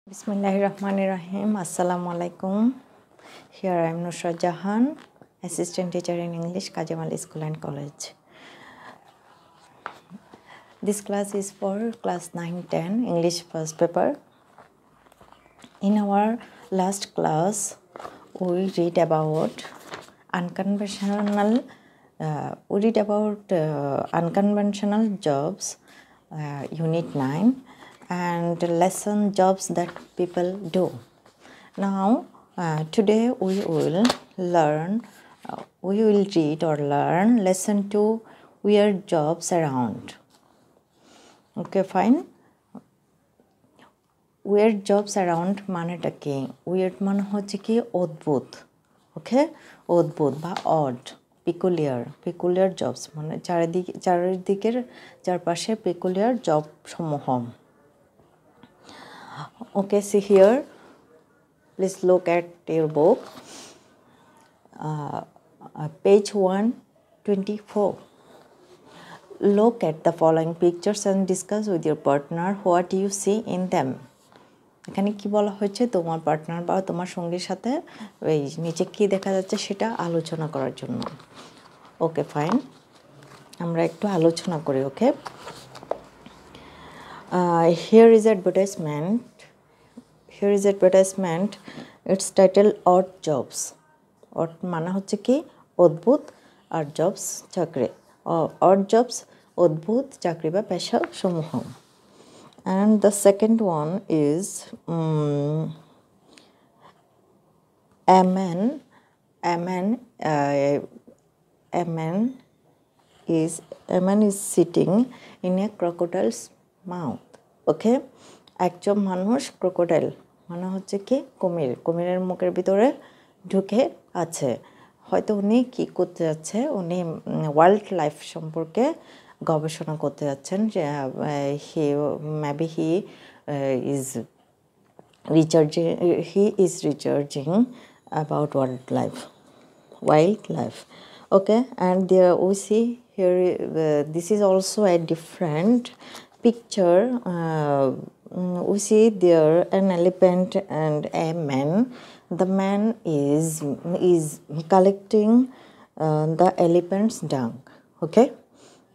Bismillahirrahmanirrahim. Assalamu alaikum. Here I am Nusrat Jahan, Assistant Teacher in English, Kajim Ali School and College. This class is for class 9-10 English first paper. In our last class, we read about unconventional jobs, Unit 9. And lesson jobs that people do. Now, today we will read or learn lesson 2, weird jobs around. Okay, fine. Weird jobs around মানেটা কি? Weird মানে হচ্ছে কি অদ্ভুত, ওকে, অদ্ভুত বা odd, peculiar jobs মানে চারিদিকের চারপাশে peculiar job সমূহ. Okay, see here, please look at your book, page 124. Look at the following pictures and discuss with your partner what you see in them. এখানে কি বলা হয়েছে, তোমার পার্টনার বা তোমার সঙ্গীর সাথে এই নিচে কি দেখা যাচ্ছে সেটা আলোচনা করার জন্য. ওকে, ফাইন, আমরা একটু আলোচনা করি. ওকে, here is advertisement. It's titled odd jobs. odd মানে হচ্ছে কি অদ্ভুত, আর jobs চাকরি. odd jobs অদ্ভুত চাকরি বা পেশা সমূহ. And the second one is a man is sitting in a crocodile's mouth. ওকে, একজন মানুষ ক্রোকোডাইল মানে হচ্ছে কি কুমিরের মুখের ভিতরে ঢুকে আছে. হয়তো উনি কি করতে যাচ্ছে, উনি ওয়াইল্ড লাইফ সম্পর্কে গবেষণা করতে যাচ্ছেন. যে he is researching about wild life. Okay, and there we see here this is also a different picture. We see there an elephant and a man. The man is collecting the elephant's dung. Okay,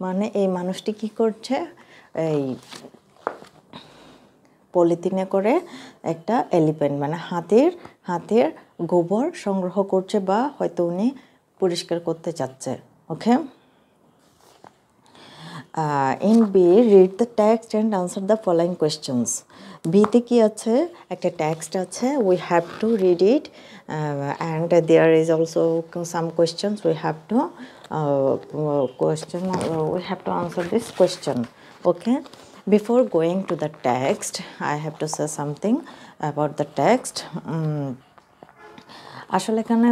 মানে এই মানুষটি কি করছে, এই পলিথিনে করে একটা elephant মানে হাতের গোবর সংগ্রহ করছে বা হয়তো উনি পরিষ্কার করতে চাচ্ছে. ওকে, in B, read the text and answer the following questions. B তে কি আছে, একটা টেক্সট আছে, we have to read it, and there is also some questions we have to answer this question. Okay, before going to the text, I have to say something about the text. আসলে এখানে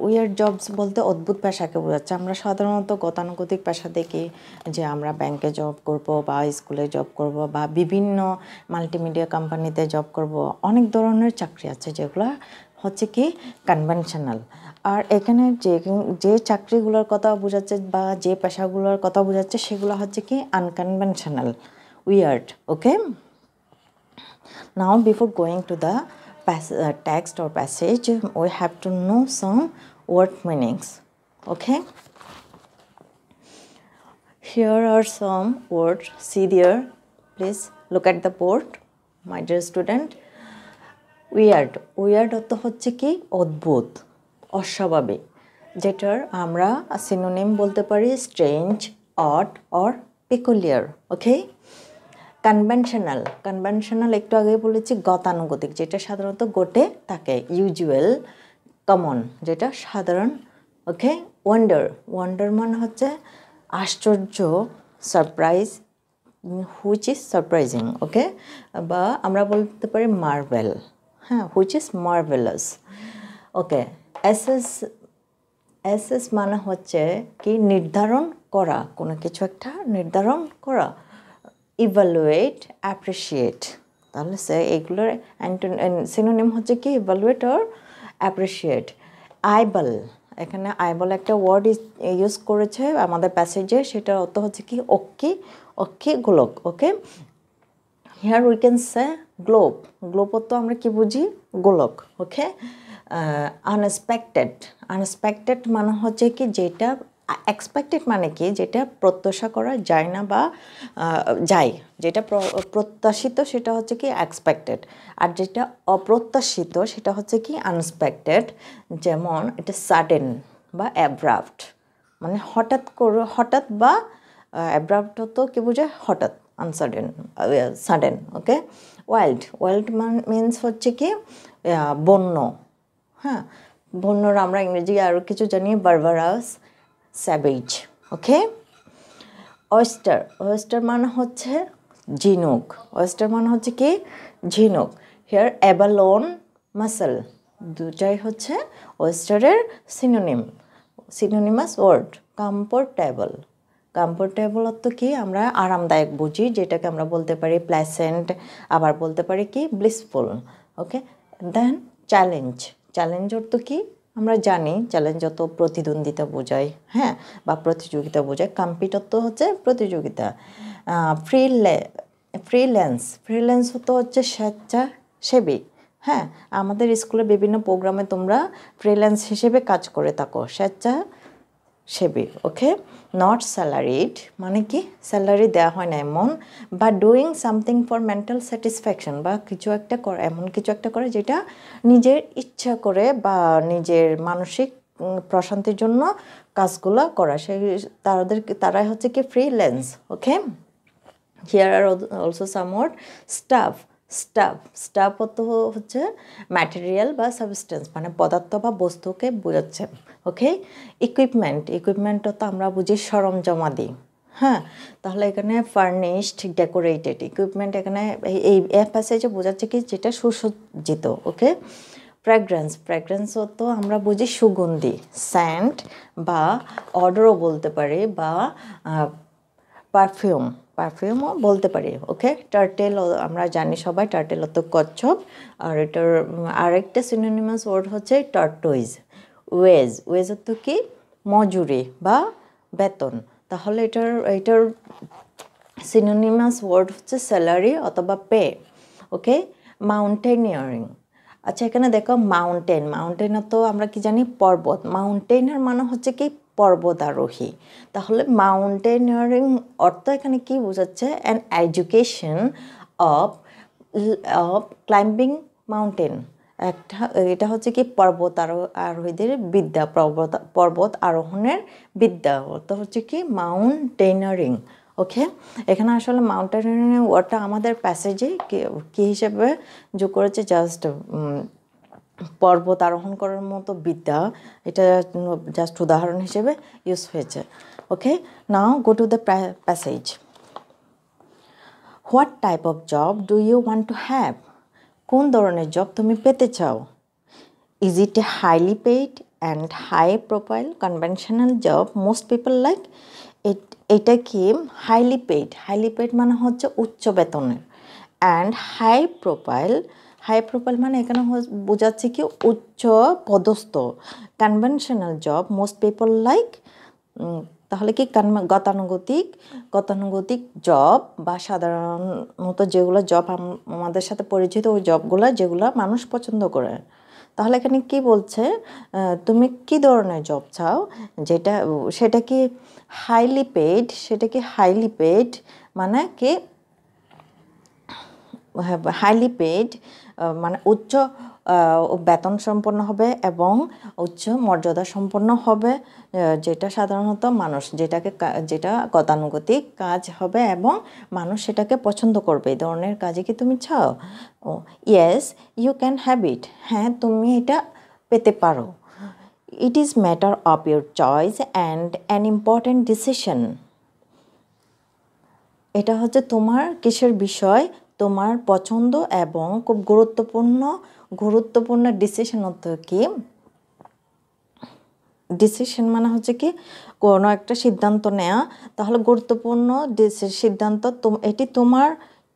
weird jobs বলতে অদ্ভুত পেশাকে বোঝাচ্ছে. আমরা সাধারণত গতানুগতিক পেশা দেখি যে আমরা ব্যাংকে জব করব বা স্কুলে জব করব বা বিভিন্ন মাল্টিমিডিয়া কোম্পানিতে জব করব. অনেক ধরনের চাকরি আছে যেগুলো হচ্ছে কি কনভেনশনাল. আর এখানে যে চাকরিগুলোর কথা বোঝাচ্ছে বা যে পেশাগুলোর কথা বোঝাচ্ছে সেগুলো হচ্ছে কি unconventional, weird. Okay, now before going to the text or passage, we have to know some word meanings. Okay, here are some words. See there, please look at the board, my dear student. weird অর্থ হচ্ছে কি অদ্ভুত, অস্বাভাবিক, যেটার আমরা synonym বলতে পারি strange, odd or peculiar. Okay, conventional একটু আগে বলেছি গতানুগতিক, যেটা সাধারণত ঘটে থাকে, ইউজুয়াল, কমন, যেটা সাধারণ. ওকে, ওয়ান্ডার মানে হচ্ছে আশ্চর্য, surprise, which is surprising. Okay, বা আমরা বলতে পারি মার্ভেল, হ্যাঁ, which is marvellous. Okay, assess মানে হচ্ছে কি নির্ধারণ করা, কোনো কিছু একটা নির্ধারণ করা. ইভালুয়েট, অ্যাপ্রিসিয়েট, তাহলে এইগুলোর সিনোনিম হচ্ছে কি ইভালুয়েট অর অ্যাপ্রিসিয়েট. আইবল, এখানে আইবল একটা ওয়ার্ড ইউজ করেছে আমাদের প্যাসেজে, সেটার অর্থ হচ্ছে কি অক্ষি গোলক. Okay, here we can say globe. Globe তো আমরা কি বুঝি? গোলক। ওকে, আনএক্সপেক্টেড মানে হচ্ছে কি যেটা এক্সপেক্টেড মানে কি যেটা প্রত্যাশা করা যায় না বা যায়, যেটা প্রত্যাশিত সেটা হচ্ছে কি এক্সপেক্টেড, আর যেটা অপ্রত্যাশিত সেটা হচ্ছে কি আনএক্সপেক্টেড। যেমন এটা সাডেন বা অ্যাব্রাপ্ট, মানে হঠাৎ বা অ্যাব্রাপ্ট তো কি বোঝায়? হঠাৎ, আনসাডেন, সাডেন। ওকে, ওয়াইল্ড মিনস হচ্ছে কি বন্য। হ্যাঁ, বন্যর আমরা ইংরেজি আরও কিছু জানি, বারবারাস, স্যাভেজ। ওকে, ওয়েস্টার মানে হচ্ছে ঝিনুক। ওয়েস্টার মানে হচ্ছে কি ঝিনুক। হেয়ার অ্যাবালোন, মাসেল, দুটাই হচ্ছে ওয়েস্টারের সিনোনিমাস ওয়ার্ড। কমফোর্টেবল অর্থ কি? আমরা আরামদায়ক বুঝি, যেটাকে আমরা বলতে পারি প্লেসেন্ট, আবার বলতে পারি কি ব্লিসফুল। ওকে, দেন চ্যালেঞ্জ অর্থ কি? আমরা জানি চ্যালেঞ্জ অত প্রতিদ্বন্দ্বিতা বোঝায়, হ্যাঁ, বা প্রতিযোগিতা বোঝায়। কম্পিট অর্থ হচ্ছে প্রতিযোগিতা। ফ্রিল্যান্স তো হচ্ছে স্বেচ্ছাসেবী। হ্যাঁ, আমাদের স্কুলে বিভিন্ন প্রোগ্রামে তোমরা ফ্রিল্যান্স হিসেবে কাজ করে থাকো, স্বেচ্ছাসেবী। ওকে, নট স্যালারিড মানে কি স্যালারি দেওয়া হয় না এমন, বা doing something for mental satisfaction, বা কিছু একটা করে, এমন কিছু একটা করে যেটা নিজের ইচ্ছা করে বা নিজের মানসিক প্রশান্তির জন্য কাজগুলো করা, তারাই হচ্ছে কি freelance. Okay, here are also somewhat staff অর্থ হচ্ছে ম্যাটেরিয়াল বা সাবস্টেন্স, মানে পদার্থ বা বস্তুকে বোঝাচ্ছে। ওকে, ইকুইপমেন্ট তো আমরা বুঝি সরঞ্জামাদি। হ্যাঁ, তাহলে এখানে ফার্নিশড, ডেকোরেটেড ইকুইপমেন্ট এখানে এই প্যাসেজে বোঝাচ্ছে কি যেটা সুসজ্জিত। ওকে, ফ্র্যাগ্রেন্স তো আমরা বুঝি সুগন্ধি, স্যান্ট বা অর্ডারও বলতে পারি, বা পারফিউমও বলতে পারি। ওকে, টার্টেল আমরা জানি সবাই, টার্টেল তো কচ্ছপ, আর এটার আরেকটা সিনোনিমাস ওয়ার্ড হচ্ছে টার্টয়েজ। ওয়েজ তো কি মজুরি বা বেতন, তাহলে এটার সিনোনিমাস ওয়ার্ড হচ্ছে স্যালারি অথবা পে। ওকে, মাউন্টেনিয়ারিং। আচ্ছা, এখানে দেখো মাউন্টেন তো আমরা কি জানি পর্বত। মাউন্টেনার মানে হচ্ছে কি পর্বতারোহী। তাহলে মাউন্টেনিয়ারিং অর্থ এখানে কি বোঝাচ্ছে? An education of climbing mountain. এটা হচ্ছে কি আরোহীদের বিদ্যা, পর্বত আরোহণের বিদ্যা অর্থ হচ্ছে কি মাউন্টেনারিং। ওকে, এখানে আসলে মাউন্টেনিয়ারিং ওয়ার্ডটা আমাদের প্যাসেজে কি হিসেবে যোগ করেছে? জাস্ট পর্বত আরোহণ করার মতো বিদ্যা, এটা জাস্ট উদাহরণ হিসেবে ইউজ হয়েছে। Okay, now go to the passage. What type of job do you want to have? কোন ধরনের জব তুমি পেতে চাও? Is it a highly paid and high profile conventional job most people like? এটা কি হাইলি পেইড মানে হচ্ছে উচ্চ বেতনের, অ্যান্ড হাই প্রোফাইল মানে এখানে বোঝাচ্ছে কি উচ্চ পদস্থ। Conventional job most people like, তাহলে কি গতানুগতিক জব বা সাধারণত যেগুলো জব আমাদের সাথে পরিচিত, ওই জবগুলো যেগুলো মানুষ পছন্দ করে। তাহলে এখানে কি বলছে? তুমি কি ধরনের জব চাও, সেটা কি হাইলি পেইড মানে কি হাইলি পেইড মানে উচ্চ বেতন সম্পন্ন হবে এবং উচ্চ মর্যাদা সম্পন্ন হবে, যেটা সাধারণত মানুষ যেটা গতানুগতিক কাজ হবে এবং মানুষ সেটাকে পছন্দ করবে। এই ধরনের কাজে কি তুমি চাও? Yes you can have it, হ্যাঁ তুমি এটা পেতে পারো। It is matter of your choice and an important decision. এটা হচ্ছে তোমার কিসের বিষয়? তোমার পছন্দ এবং খুব গুরুত্বপূর্ণ ডিসিশন হতো কি? ডিসিশন মানে হচ্ছে কি কোনো একটা সিদ্ধান্ত নেওয়া। তাহলে গুরুত্বপূর্ণ সিদ্ধান্ত, এটি তোমার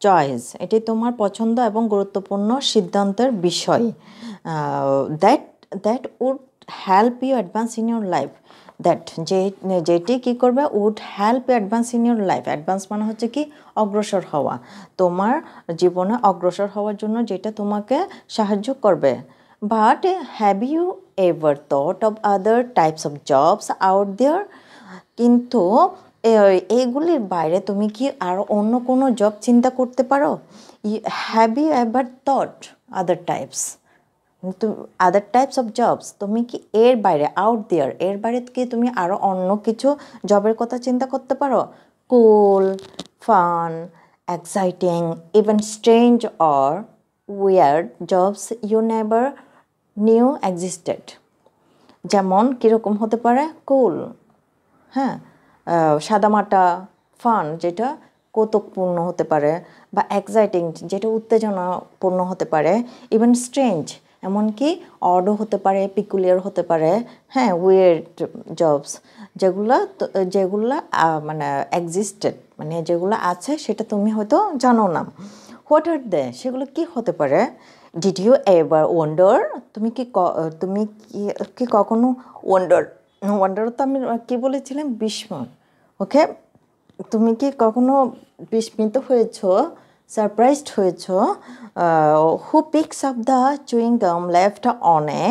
চয়েস, এটি তোমার পছন্দ এবং গুরুত্বপূর্ণ সিদ্ধান্তের বিষয়। That would help you advance in your life, that যেটি কী করবে would help you advance in your life. Advance মানে হচ্ছে কি অগ্রসর হওয়া, তোমার জীবনে অগ্রসর হওয়ার জন্য যেটা তোমাকে সাহায্য করবে। But have you ever thought of other types of jobs out there? কিন্তু এইগুলির বাইরে তুমি কি আরও অন্য কোনো জব চিন্তা করতে পারো? Have you ever thought other types, other types of jobs, তুমি কি এর বাইরে আউট দেয়ার এর বাইরে কি তুমি আরও অন্য কিছু জবের কথা চিন্তা করতে পারো? Cool, fun, exciting, even strange or weird jobs you never knew existed. যেমন কীরকম হতে পারে? কুল, হ্যাঁ, সাদামাটা, ফান যেটা কৌতুকপূর্ণ হতে পারে, বা এক্সাইটিং যেটা উত্তেজনাপূর্ণ হতে পারে, ইভেন স্ট্রেঞ্জ এমনকি অডও হতে পারে, পিকুলিয়ার হতে পারে, হ্যাঁ, উইয়ার্ড জবস যেগুলো মানে এক্সিস্টেড মানে যেগুলো আছে সেটা তুমি হয়তো জানো না। হোয়াট আর দে, সেগুলো কি হতে পারে? ডিড ইউ এভার ওয়ান্ডার, তুমি কি কখনো ওয়ান্ডার তো আমি কি বলেছিলাম বিস্ময়, ওকে, তুমি কি কখনো বিস্মিত হয়েছ, সারপ্রাইজড হয়েছ? Who picks up the chewing gum left on a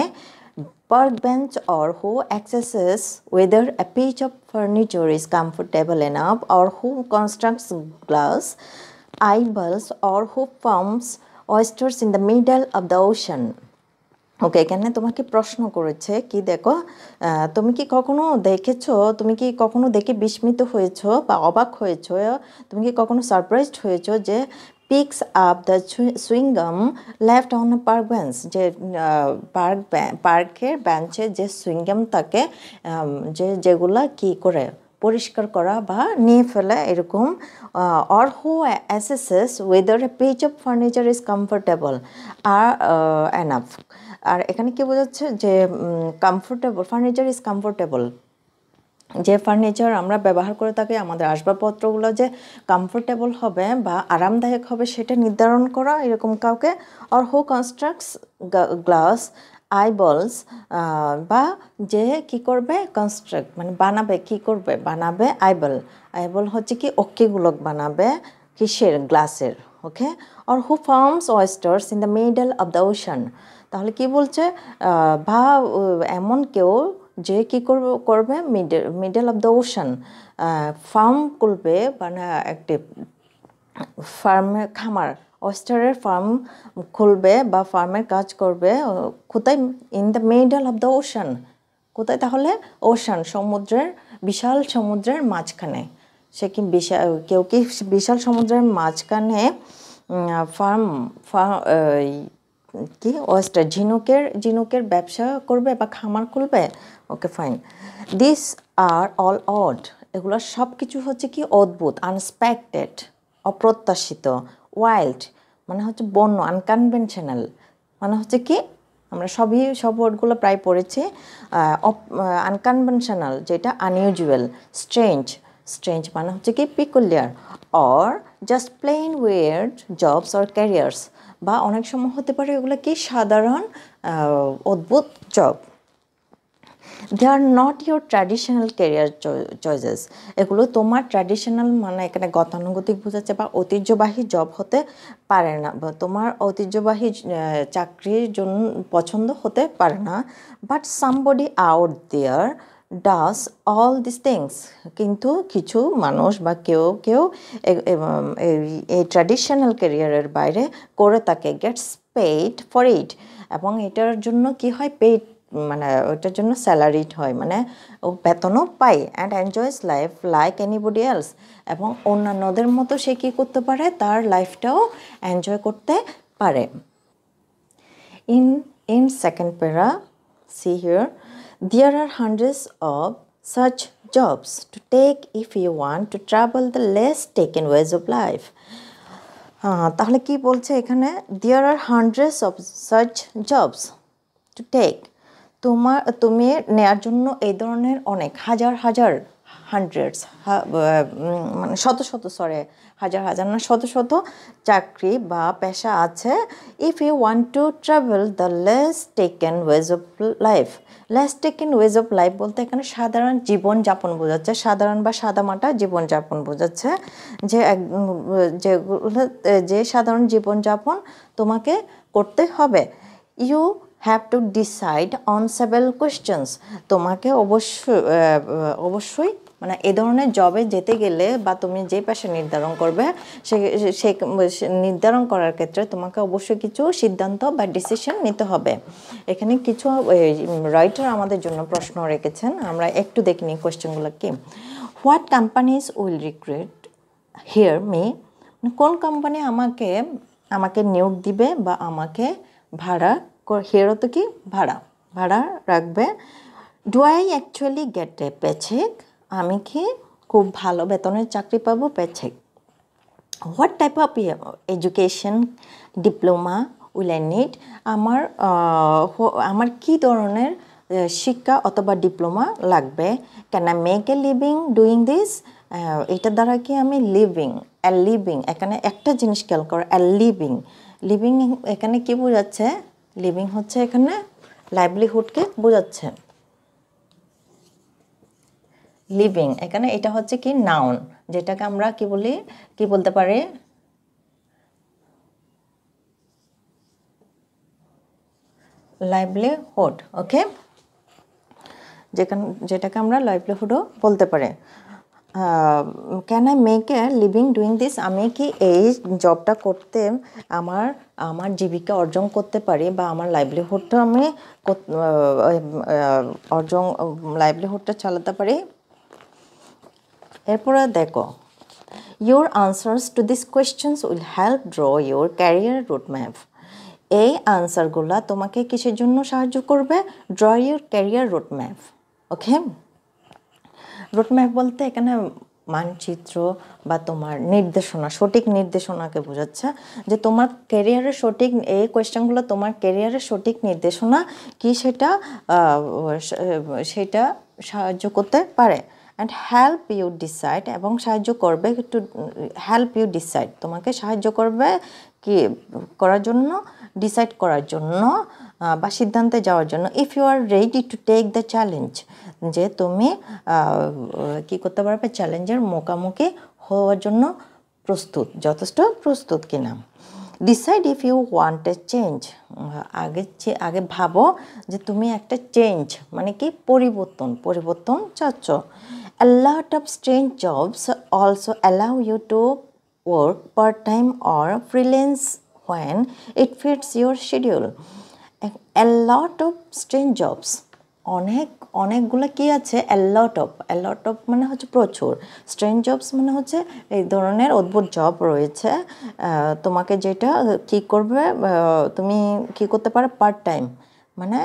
park bench or who accesses whether a piece of furniture is comfortable enough or who constructs glass eyeballs or who farms oysters in the middle of the ocean? ওকে, এখানে তোমাকে প্রশ্ন করেছে কি দেখো, তুমি কি কখনো দেখেছো, তুমি কি কখনো দেখে বিস্মিত হয়েছো বা অবাক হয়েছো, তুমি কি কখনো সারপ্রাইজড হয়েছো যে peaks up the সুইংগাম left on A park bench, যে পার্কের বেঞ্চে যে সুইংগাম থাকে যেগুলা কি করে পরিষ্কার করা বা নিয়ে ফেলা এরকম। Or who assesses whether a piece of furniture is comfortable আর এনাফ। আর এখানে কি বোঝাচ্ছে যে কমফোর্টেবল, ফার্নিচার ইজ কমফোর্টেবল, যে ফার্নিচার আমরা ব্যবহার করে থাকি আমাদের আসবাবপত্রগুলো যে কমফোর্টেবল হবে বা আরামদায়ক হবে সেটা নির্ধারণ করা এরকম কাউকে। অর হু কনস্ট্রাক্টস গ্লাস আইবলস, বা যে কি করবে কনস্ট্রাক্ট মানে বানাবে, কি করবে বানাবে আইবল হচ্ছে কি অক্ষিগুলো বানাবে কিসের, গ্লাসের, okay. Or who farms oysters in the middle of the ocean, তাহলে কি বলছে, বা এমন কেউ যে কী করবে middle of the ocean farm করবে, মানে একটি ফার্মের খামার ওয়েস্টারের ফার্ম খুলবে বা ফার্মের কাজ করবে কোথায়? In the middle of the ocean, কোথায় তাহলে? ওশান, সমুদ্রের, বিশাল সমুদ্রের মাঝখানে। সে কি কেউ কি বিশাল সমুদ্রের মাঝখানে কি ওয়েস্টার ঝিনুকের ব্যবসা করবে বা খামার খুলবে? Okay, fine. This are all odd, এগুলো সব কিছু হচ্ছে কি অদ্ভুত, আনএক্সপেক্টেড অপ্রত্যাশিত, ওয়াইল্ড মানে হচ্ছে বন্য, আনকনভেনশনাল মানে হচ্ছে কি আমরা সব ওয়ার্ডগুলো প্রায় পড়েছি। আনকনভেনশনাল যেটা আনইউজুয়াল, স্ট্রেঞ্জ মানে হচ্ছে কি peculiar, or just plain weird jobs or careers, বা অনেক সময় হতে পারে এগুলো কি সাধারণ অদ্ভুত job. They are not your traditional career choices, এগুলো তোমার ট্র্যাডিশনাল মানে এখানে গতানুগতিক বোঝাচ্ছে বা ঐতিহ্যবাহী জব হতে পারে না, বা তোমার ঐতিহ্যবাহী চাকরির জন্য পছন্দ হতে পারে না। But somebody out there does all this things, কিন্তু কিছু মানুষ বা কেউ এই ট্র্যাডিশনাল ক্যারিয়ারের বাইরে করে থাকে, গেটস পেইড ফর ইট, এবং এটার জন্য কি হয়, পেইড মানে ওইটার জন্য স্যালারিড হয়, মানে ও বেতনও পায়, and enjoys life like anybody else, এবং অন্যান্যদের মতো সে কী করতে পারে, তার লাইফটাও এনজয় করতে পারে। In second para, see here, there are hundreds of such jobs to take if you want to travel the less taken ways of life. তাহলে কি বলছে এখানে, there are hundreds of such jobs to take, তুমি নেয়ার জন্য এই ধরনের অনেক হাজার হান্ড্রেডস মানে হাজার হাজার না শত শত চাকরি বা পেশা আছে। If you want to travel the less taken ways of life. Less taken ways of life বলতে এখানে সাধারণ জীবনযাপন বোঝাচ্ছে, সাধারণ বা সাদামাটা জীবনযাপন বোঝাচ্ছে, যে যেগুলো যে সাধারণ জীবনযাপন তোমাকে করতে হবে। You have to decide on several questions. তোমাকে অবশ্যই মানে এ ধরনের জবে যেতে গেলে বা তুমি যে পেশা নির্ধারণ করবে সে নির্ধারণ করার ক্ষেত্রে তোমাকে অবশ্যই কিছু সিদ্ধান্ত বা ডিসিশন নিতে হবে। এখানে কিছু রাইটার আমাদের জন্য প্রশ্ন রেখেছেন, আমরা একটু দেখে নিই কোয়েশ্চেনগুলো কি। What companies will recruit hear me, কোন কোম্পানি আমাকে নিয়োগ দিবে বা আমাকে ভাড়া, হিয়ারও তো কি ভাড়া রাখবে। Do I actually gate A paycheque, আমি কি খুব ভালো বেতনের চাকরি পাবো, paycheque. What type of education diploma will I need, আমার কি ধরনের শিক্ষা অথবা ডিপ্লোমা লাগবে। Can I make a living doing this, এটার দ্বারা কি আমি লিভিং এখানে একটা জিনিস খেয়াল করো, লিভিং এখানে কি বোঝাচ্ছে, লিভিং হচ্ছে এখানে লাইভলিহুডকে বোঝাচ্ছে। লিভিং এখানে এটা হচ্ছে কি নাউন, যেটাকে আমরা কি বলতে পারি, লাইভলিহুড। ওকে, যেটাকে আমরা লাইভলিহুডও বলতে পারি। Can I make a living doing this, আমি কি এই জবটা করতে আমার জীবিকা অর্জন করতে পারি বা আমার লাইভলিহুডটা আমি লাইভলিহুডটা চালাতে পারি। এরপরে দেখো, your answers to this questions will help draw your career route map. এই আনসারগুলো তোমাকে কিসের জন্য সাহায্য করবে, draw your career route map. Okay, route map বলতে এখানে মানচিত্র বা তোমার নির্দেশনা, সঠিক নির্দেশনাকে বোঝাচ্ছে, যে তোমার ক্যারিয়ারের সঠিক, এই কোয়েশ্চেনগুলো তোমার ক্যারিয়ারের সঠিক নির্দেশনা কি সেটা সাহায্য করতে পারে। অ্যান্ড হেল্প ইউ ডিসাইড, এবং সাহায্য করবে টু হেল্প ইউ ডিসাইড, তোমাকে সাহায্য করবে কি করার জন্য, ডিসাইড করার জন্য বা সিদ্ধান্তে যাওয়ার জন্য। If you are ready to take the challenge, যে তুমি কি করতে পারবে, চ্যালেঞ্জের মুখোমুখি হওয়ার জন্য যথেষ্ট প্রস্তুত কিনা। Decide if you want a change, আগে ভাবো যে তুমি একটা চেঞ্জ মানে কি পরিবর্তন চাচ্ছ। A lot of strange jobs also allow you to work part-time or freelance when it fits your schedule. A lot of strange jobs, অনেকগুলো কি আছে, a lot of মানে হচ্ছে প্রচুর, স্ট্রেঞ্জ জবস মানে হচ্ছে এই ধরনের অদ্ভুত জব রয়েছে, তোমাকে যেটা কি করবে, তুমি কি করতে পারো, পার্ট টাইম মানে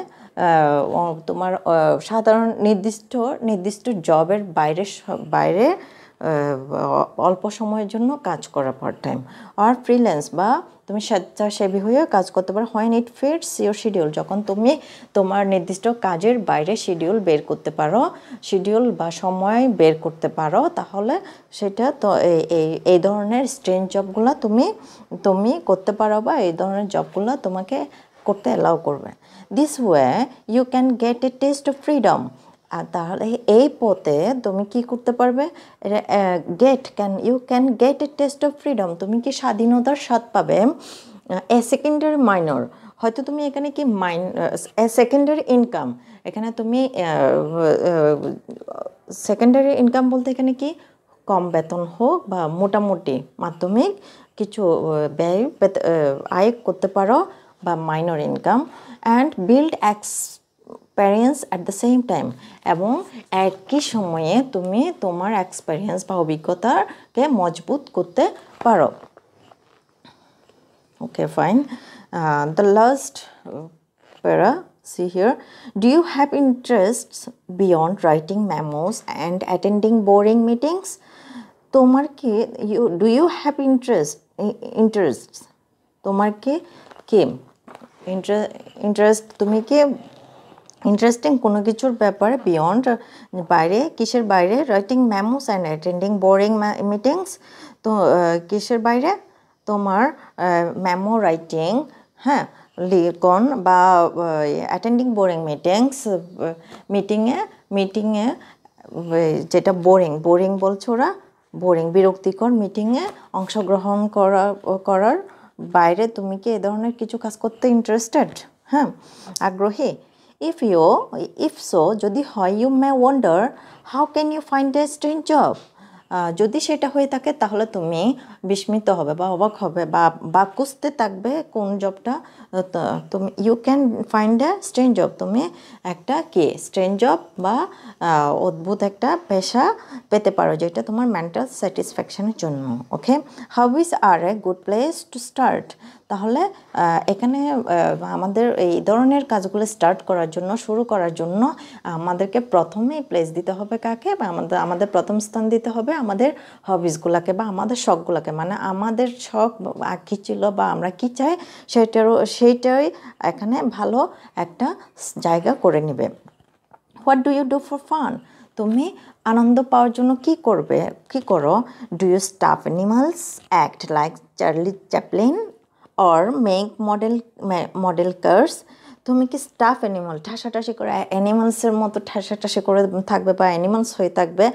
তোমার সাধারণ নির্দিষ্ট জবের বাইরে অল্প সময়ের জন্য কাজ করা পার্ট টাইম, আর ফ্রিল্যান্স বা তুমি স্বেচ্ছাসেবী হয়ে কাজ করতে পারো। When it fits your schedule, যখন তুমি তোমার নির্দিষ্ট কাজের বাইরে শিডিউল বা সময় বের করতে পারো, তাহলে সেটা তো এই ধরনের স্ট্রেঞ্জ জবগুলো তুমি করতে পারো বা এই ধরনের জবগুলো তোমাকে করতে অ্যালাউ করবে। This way you can get a taste of freedom, আর তাহলে এই পথে তুমি কি করতে পারবে, you can get a taste of freedom, তুমি কি স্বাধীনতার স্বাদ পাবে। এ সেকেন্ডারি মাইনর, হয়তো তুমি এখানে কি এ সেকেন্ডারি ইনকাম, এখানে তুমি সেকেন্ডারি ইনকাম বলতে এখানে কি কম বেতন হোক বা মোটামুটি মাধ্যমিক কিছু আয় করতে পারো বা minor income. And build experience at the same time, এবং একই সময়ে তুমি তোমার এক্সপেরিয়েন্স বা অভিজ্ঞতাকে মজবুত করতে পারো। ওকে, ফাইন। দ্য লাস্ট প্যারা, see here, do you have interests beyond writing memos and attending boring meetings? তোমার কি do you have interests, তোমার কি ইন্টারেস্ট, তুমি কি ইন্টারেস্টিং কোনো কিছুর ব্যাপারে, বিয়ন্ড কিসের বাইরে, writing মেমোস and attending boring meetings, তো কিসের বাইরে? তোমার মেমো রাইটিং, হ্যাঁ, লিখন বা অ্যাটেন্ডিং বোরিং মিটিংয়ে যেটা বোরিং বলছে ওরা, বিরক্তিকর মিটিংয়ে অংশগ্রহণ করার বাইরে তুমি কি এ ধরনের কিছু কাজ করতে ইন্টারেস্টেড? হ্যাঁ, আগ্রহী? ইফ সো, যদি হয়, you may wonder how can you find a strange job. যদি সেটা হয়ে থাকে তাহলে তুমি বিস্মিত হবে বা অবাক হবে বা খুঁজতে থাকবে কোন জবটা তুমি you can find a strange job, তুমি একটা স্ট্রেঞ্জ জব বা অদ্ভুত একটা পেশা পেতে পারো যেটা তোমার মেন্টাল স্যাটিসফ্যাকশনের জন্য। Okay, hobbies are a good place to start. তাহলে এখানে আমাদের এই ধরনের কাজগুলো শুরু করার জন্য আমাদেরকে প্রথমেই প্লেস দিতে হবে কাকে, বা আমাদের প্রথম স্থান দিতে হবে আমাদের হবিসগুলোকে বা আমাদের শখগুলোকে, মানে আমাদের শখ কী ছিল বা আমরা কী চাই সেইটাই এখানে ভালো একটা জায়গা করে নেবে। What do you do for fun? তুমি আনন্দ পাওয়ার জন্য কি করো? Do you stuff animals, act like Charlie Chaplin, or make model cars? তুমি কি স্টাফ অ্যানিমাল, ঠাসাঠাসি করে অ্যানিমালসের মতো ঠাসাঠাসি করে থাকবে বা অ্যানিমালস হয়ে থাকবে?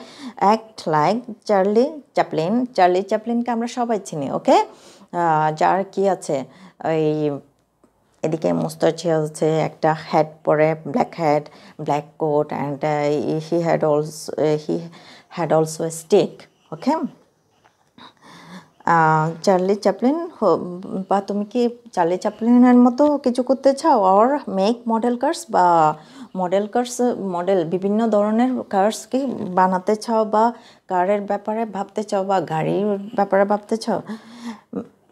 অ্যাক্ট লাইক চার্লি চ্যাপলিনকে আমরা সবাই চিনি। ওকে, যার কি আছে, ওই এদিকে মুস্তাচি আছে, একটা হ্যাট পরে, black hat, black coat, and he had also a stick. Okay, Charlie Chaplin বা তুমি কি চার্লি চ্যাপলিনের মতো কিছু করতে চাও? অর মেক মডেল বিভিন্ন ধরনের কার্স কি বানাতে চাও বা কারের ব্যাপারে ভাবতে চাও বা গাড়ির ব্যাপারে ভাবতে চাও?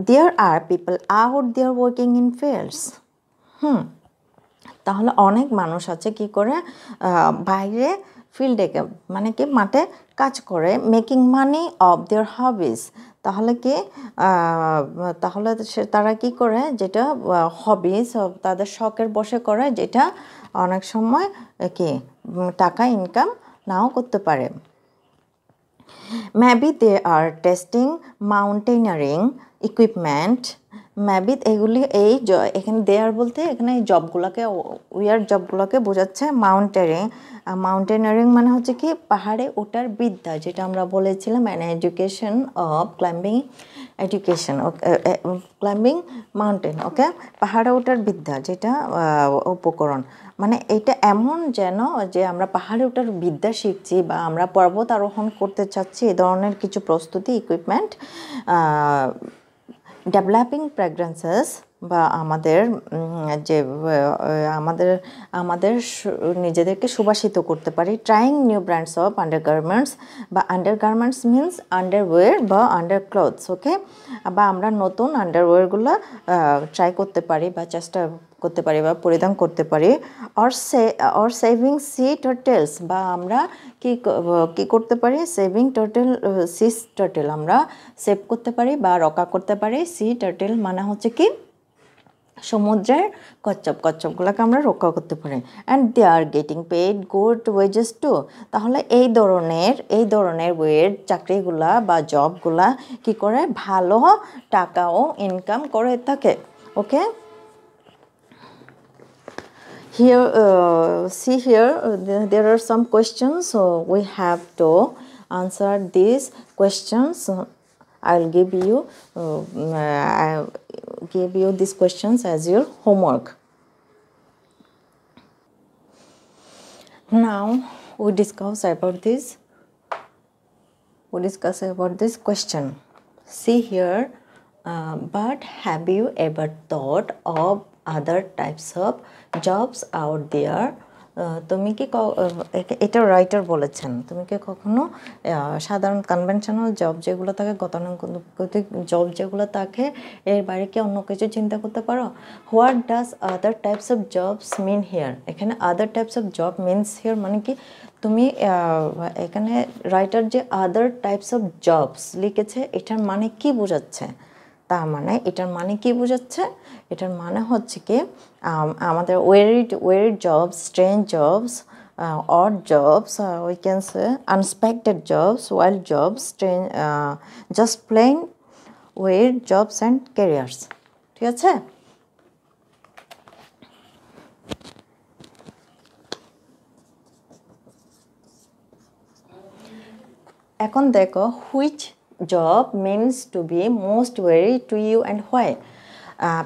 There are people out there working in fields. তাহলে অনেক মানুষ আছে কি করে বাইরে ফিল্ডে, মানে কি মাঠে কাজ করে, মেকিং মানি অফ দেয়ার হবিস। তাহলে তারা কি করে, যেটা হবিস তাদের শখের বসে করে, যেটা অনেক সময় টাকা ইনকাম নাও করতে পারে। Maybe they are testing mountaineering equipment. maybe এগুলি এখানে দেয়ার বলতে এখানে এই জবগুলোকে বোঝাচ্ছে। মাউন্টেনিয়ারিং মানে হচ্ছে কি পাহাড়ে ওঠার বিদ্যা, যেটা আমরা বলেছিলাম ক্লাইম্বিং মাউন্টেন। ওকে, পাহাড়ে ওঠার বিদ্যা যেটা উপকরণ, মানে এটা এমন যেন যে আমরা পাহাড়ে ওঠার বিদ্যা শিখছি বা আমরা পর্বত আরোহণ করতে চাচ্ছি, এই ধরনের কিছু প্রস্তুতি, ইকুইপমেন্ট। ডেভেলপিং ফ্র্যাগ্রেন্সেস বা আমাদের নিজেদেরকে সুবাসিত করতে পারি। Trying new brands of undergarments, বা আন্ডারগার্মেন্টস মিনস আন্ডারওয়্যার বা আন্ডারক্লথস। ওকে, বা আমরা নতুন আন্ডারওয়্যারগুলো ট্রাই করতে পারি বা চেষ্টা করতে পারি বা পরিধান করতে পারি। অর সেভিং সি টার্টেলস, বা আমরা কি করতে পারি? সি টার্টেল আমরা সেভ করতে পারি বা রক্ষা করতে পারি। সি টার্টেল মানে হচ্ছে কি সমুদ্রের কচ্ছপগুলোকে আমরা রক্ষা করতে পারি। And they are getting paid good wages too. তাহলে এই ধরনের চাকরিগুলা বা জবগুলা কি করে ভালো টাকাও ইনকাম করে থাকে। ওকে, here see here there are some questions, so we have to answer these questions. I'll give you these questions as your homework. Now we discuss about this question. See here, but have you ever thought of other types of jobs out there? তুমি কি এটা writer বলেছেন, তুমি কি কখনো সাধারণ conventional job যেগুলো থাকে, গতানুগতিক জব যেগুলো থাকে, এর বাইরে কি অন্য কিছু চিন্তা করতে পারো? What does other types of jobs mean here? এখানে other types of job means here মানে কি, তুমি এখানে রাইটার যে আদার টাইপস অফ জবস লিখেছে, এটার মানে কি বোঝাচ্ছে? তার মানে এটার মানে কি বোঝাচ্ছে? এটার মানে হচ্ছে কি আমাদের weird jobs, strange jobs, odd jobs, we can say unexpected jobs, wild jobs, strange, just plain weird jobs and careers. ঠিক আছে? এখন দেখো which job means to be most weary to you and why.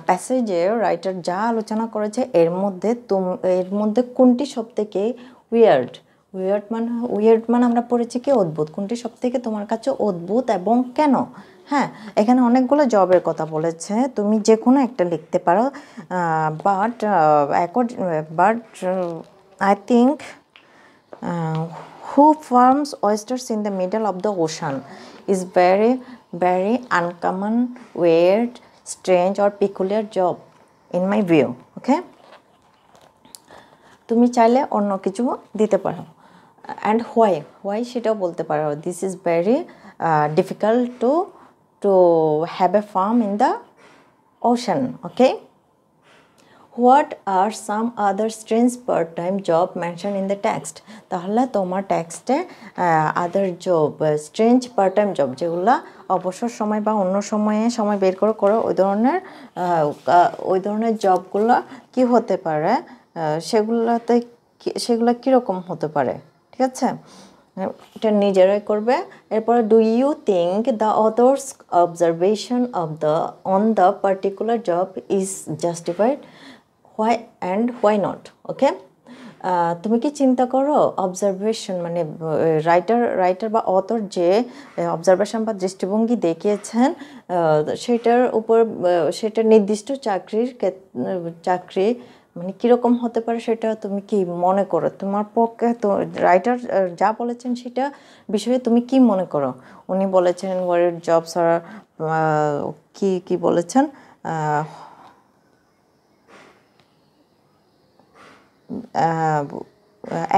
প্যাসেজে writer যা আলোচনা করেছে এর মধ্যে কোনটি সবথেকে উইয়ার্ড মানে আমরা পড়েছি কি অদ্ভুত, কোনটি সবথেকে তোমার কাছে অদ্ভুত এবং কেন। হ্যাঁ, এখানে অনেকগুলো জবের কথা বলেছে, তুমি যে কোনো একটা লিখতে পারো, but I think who farms oysters in the middle of the ocean is very uncommon, weird, strange or peculiar job in my view. Okay, তুমি চাইলে অন্য কিছু দিতে পারো, and why সেটাও বলতে পারো, this is very difficult to have a farm in the ocean. Okay, what are some other strange part-time job mentioned in the text? তাহলে তোমার টেক্সটে other job, strange part time job যেগুলো অবসর সময় বা অন্য সময় বের করে করো, ওই ধরনের জবগুলো কি হতে পারে, সেগুলো কীরকম হতে পারে। ঠিক আছে, এটা নিজেরাই করবে। এরপরে do you think the author's observation on the particular job is justified, why and why not? Okay, তুমি কি চিন্তা করো অবজারভেশন মানে রাইটার বা অথর যে অবজারভেশন বা দৃষ্টিভঙ্গি দেখিয়েছেন সেটার উপর, সেটা নির্দিষ্ট চাকরি মানে কীরকম হতে পারে সেটা তুমি কি মনে করো, তোমার পক্ষে তো রাইটার যা বলেছেন সেটা বিষয়ে তুমি কি মনে করো। উনি বলেছেন ওয়ার জবস আর কি বলেছেন,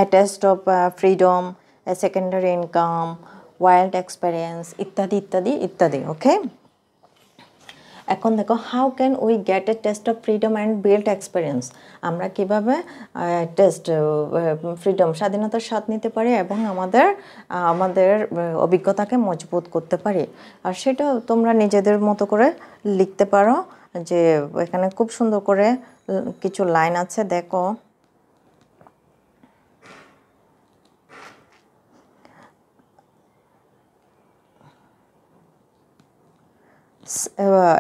a taste of freedom, a secondary income, wild experience, ইত্যাদি ইত্যাদি ইত্যাদি। ওকে, এখন দেখো how can we get a taste of freedom and build experience, আমরা কীভাবে ফ্রিডম স্বাধীনতার স্বাদ নিতে পারি এবং আমাদের অভিজ্ঞতাকে মজবুত করতে পারি। আর সেটা তোমরা নিজেদের মতো করে লিখতে পারো, যে এখানে খুব সুন্দর করে কিছু লাইন আছে দেখো।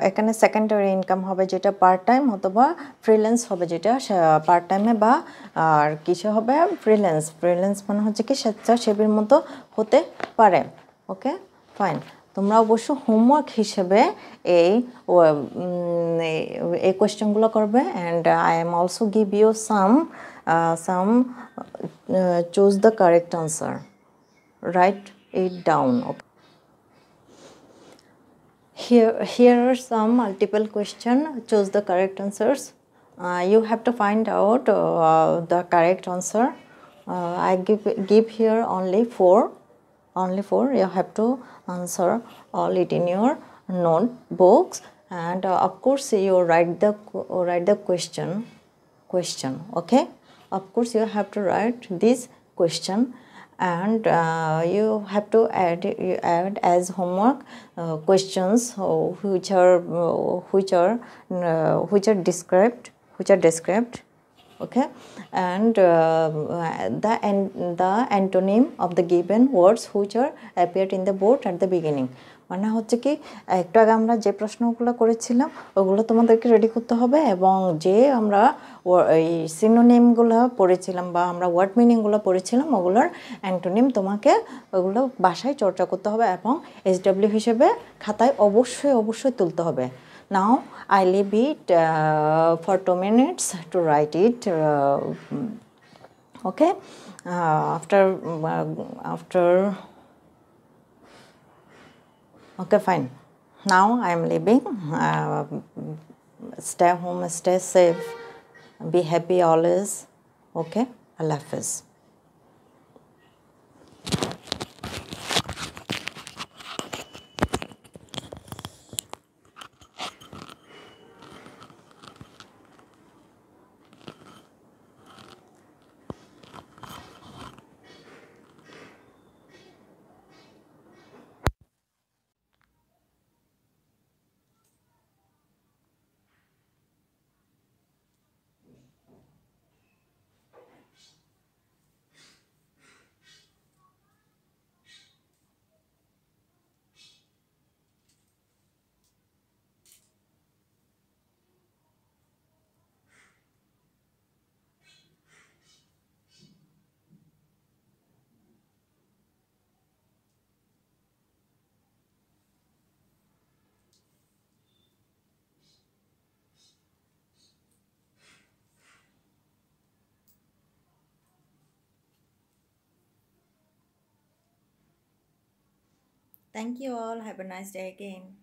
এখানে সেকেন্ডারি ইনকাম হবে যেটা পার্ট টাইম, অথবা ফ্রিল্যান্স হবে যেটা পার্ট টাইমে বা আর কিছু হবে ফ্রিল্যান্স মানে হচ্ছে কি স্বেচ্ছাসেবীর মতো হতে পারে। ওকে ফাইন, তোমরা অবশ্য হোমওয়ার্ক হিসেবে এই কোয়েশ্চেনগুলো করবে, and I am also give you some choose the correct answer, write it down. Okay, Here are some multiple questions. Choose the correct answers. You have to find out the correct answer. I give here only four. You have to answer all it in your notebooks, and of course you write the question. Okay, of course you have to write this question, and you have to add as homework questions which are described. Okay, and the antonym of the given words which are appeared in the board at the beginning. মানে হচ্ছে কি একটু আগে আমরা যে প্রশ্নগুলো করেছিলাম ওগুলো তোমাদেরকে রেডি করতে হবে, এবং যে আমরা এই সিনোনিমগুলো পড়েছিলাম বা আমরা ওয়ার্ড মিনিংগুলো পড়েছিলাম ওগুলোর অ্যান্টোনিম তোমাকে ওগুলো বাসায় চর্চা করতে হবে, এবং SW হিসেবে খাতায় অবশ্যই তুলতে হবে। Now I leave it for 2 minutes to write it. Okay, after okay fine, now I am leaving. Stay home, stay safe, be happy always. Okay, Allah Hafiz. Thank you all. Have a nice day again.